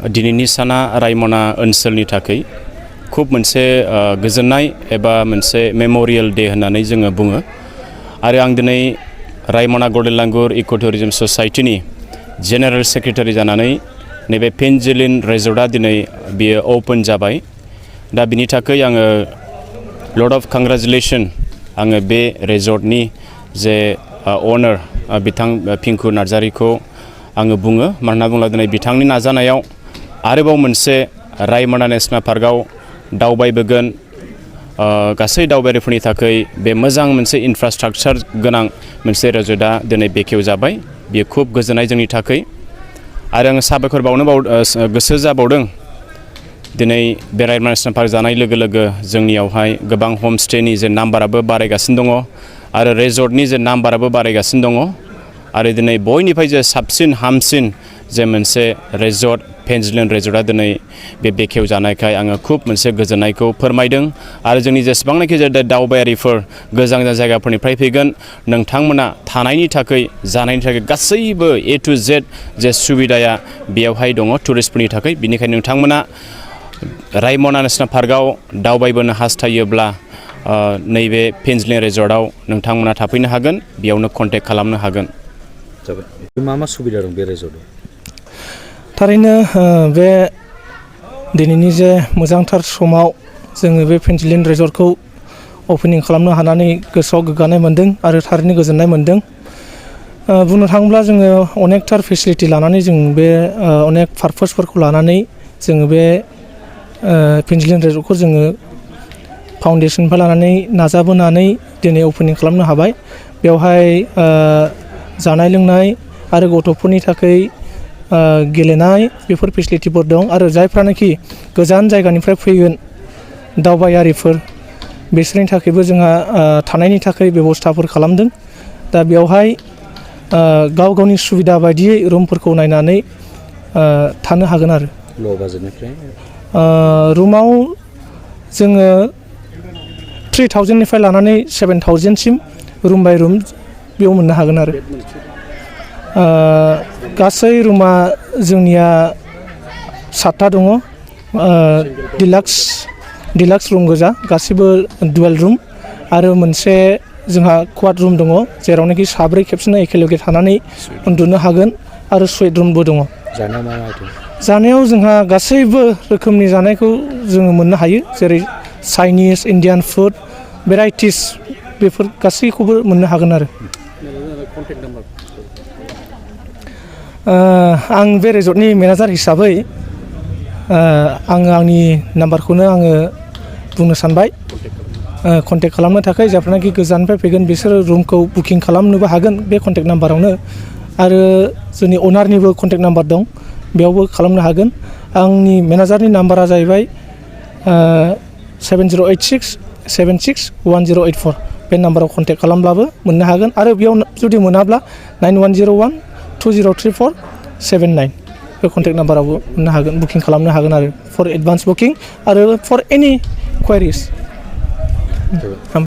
दिनैनि साना रायमना ओनसोलनि थाखाय खूब मोनसे गोजोननाय एबा मोनसे मेमोरियेल डे होननानै जोङो बुङो आरो आं दिनै रायमना गड'लांगुर इक' टुरिजम ससाइटिनि जेनेरेल सेक्रेटारि जानानै नैबे पिनजिल्लिन रिजर्टआ दिनै बियो ओपन जाबाय दा बिनि थाखाय आङो लट अफ कंग्रेचुलेसन आङो बे रिजर्टनि जे अनार बिथां पिंकु नार्जारिखौ आङो बुङो मानोना बुङोब्ला दिनै बिथांनि नाजानायाव आरोबाव मोनसे रायमना नेशनेल पार्कआव दावबायबोगोन गासै दावबायारिफोरनि थाखाय बे मोजां मोनसे इनफ्रास्ट्राक्चार गोनां मोनसे रिजर्टआ दिनै बेखेव जाबाय बियो खूब गोजोननाय जोंनि थाखाय आरो आङो साबायखर बावनो गोसो जाबावदों दिनै बे रायमना नेशनेल पार्क जानाय लोगो लोगो जोंनियावहाय गोबां हमस्टेनि जे नाम्बाराबो बारायगासिनो दङ आरो रिजर्टनि जे नाम्बाराबो बारायगासिनो दङ आरो दिनै बयनिफ्राय जे साबसिन हामसिन जे मोनसे रिजर्ट पिनजिल्लिन रिजर्टआ दिनै बे बेखेव जानायखाय आङो खूब मोनसे गोजोननायखौ फोरमायदों आरो जोंनि जेसेबांनाखि जे दावबायारिफोर गोजान गोजान जायगाफोरनिफ्राय फैगोन नोंथांमोना थानायनि थाखाय जानायनि थाखाय गासैबो A to Z जे सुबिदाया बेयावहाय दङ टुरिस्टफोरनि थाखाय बिनिखायनो नोंथांमोना रायमना नेशनेल पार्कआव दावबायबोनो हास्थायोब्ला नैबे पिनजिल्लिन रिजर्टआव नोंथांमोना थाफैनो हागोन बेयावनो कन्टेक्ट खालामनो हागोन मा मा सुबिदा दं बे रिजर्टआव थारैनो बे दिनैनि जे मोजांथार समाव जोङो बे पिनजिल्लिन रिजर्टखौ ओपनिं खालामनो हानानै गोसोआव गोग्गानाय मोन्दों आरो थारैनो गोजोननाय मोन्दों बुंनो थाङोब्ला जोङो अनेकथार फेसिलिटि लानानै जों बे अनेक पारपसफोरखौ लानानै जोङो बे पिनजिल्लिन रिजर्टखौ जोङो फाउन्डेसननिफ्राय लानानै नाजाबोनानै दिनै ओपनिं खालामनो हाबाय बेवहाय जानाय लोंनाय आरो गथ'फोरनि थाखाय गेलेनाय बेफोर फेसिलिटिफोर दं आरो जायफ्रानोखि गोजान जायगानिफ्राय फैगोन दावबायारिफोर बिसोरनि थाखायबो जोंहा थानायनि थाखाय बेबस्थाफोर खालामदों दा बेवहाय गाव गावनि सुबिदा बायदियै रुमफोरखौ नायनानै थानो हागोन आरो ल' बाजेटनिफ्राय रुमाव जोङो 3000निफ्राय लानानै 7000सिम रुम बाय रुम बेयाव मोननो हागोन आरो गासै रुमा जोंनिया 7टा दङ डिलाक्स रुम गोजा गासिबो डुवेल रुम आरो मोनसे जोंहा क्वाड रुम दङ जेरावनाखि साब्रै खेबसेनो एखेलगे थानानै उन्दुनो हागोन आरो सुइट रुमबो दङ जानायाव जोंहा गासैबो रोखोमनि जानायखौ जोङो मोननो हायो जेरै चाइनिस इन्डियान फुड भेराइटिस बेफोर गासैखौबो मोननो हागोन आरो आं बे रिजर्टनि मेनेजार हिसाबै आङो आंनि नाम्बारखौनो आङो बुंनो सानबाय कन्टेक्ट खालामनो थाखाय जायफ्रानाखि गोजाननिफ्राय फैगोन बिसोरो रुमखौ बुकिं खालामनोबो हागोन बे कन्टेक्ट नाम्बारावनो आरो जोंनि अनारनिबो कन्टेक्ट नाम्बार दं बेयावबो खालामनो हागोन आंनि मेनेजारनि नाम्बारा जाहैबाय 7086761084 बे नाम्बाराव कन्टेक्ट खालामब्लाबो मोननो हागोन आरो बेयाव जुदि मोनाब्ला 9101203479 बे कन्टेक्ट नाम्बारावबो मोननो हागोन बुकिं खालामनो हागोन आरो फर एडभान्स बुकिं आरो फर एनि क्वेरिज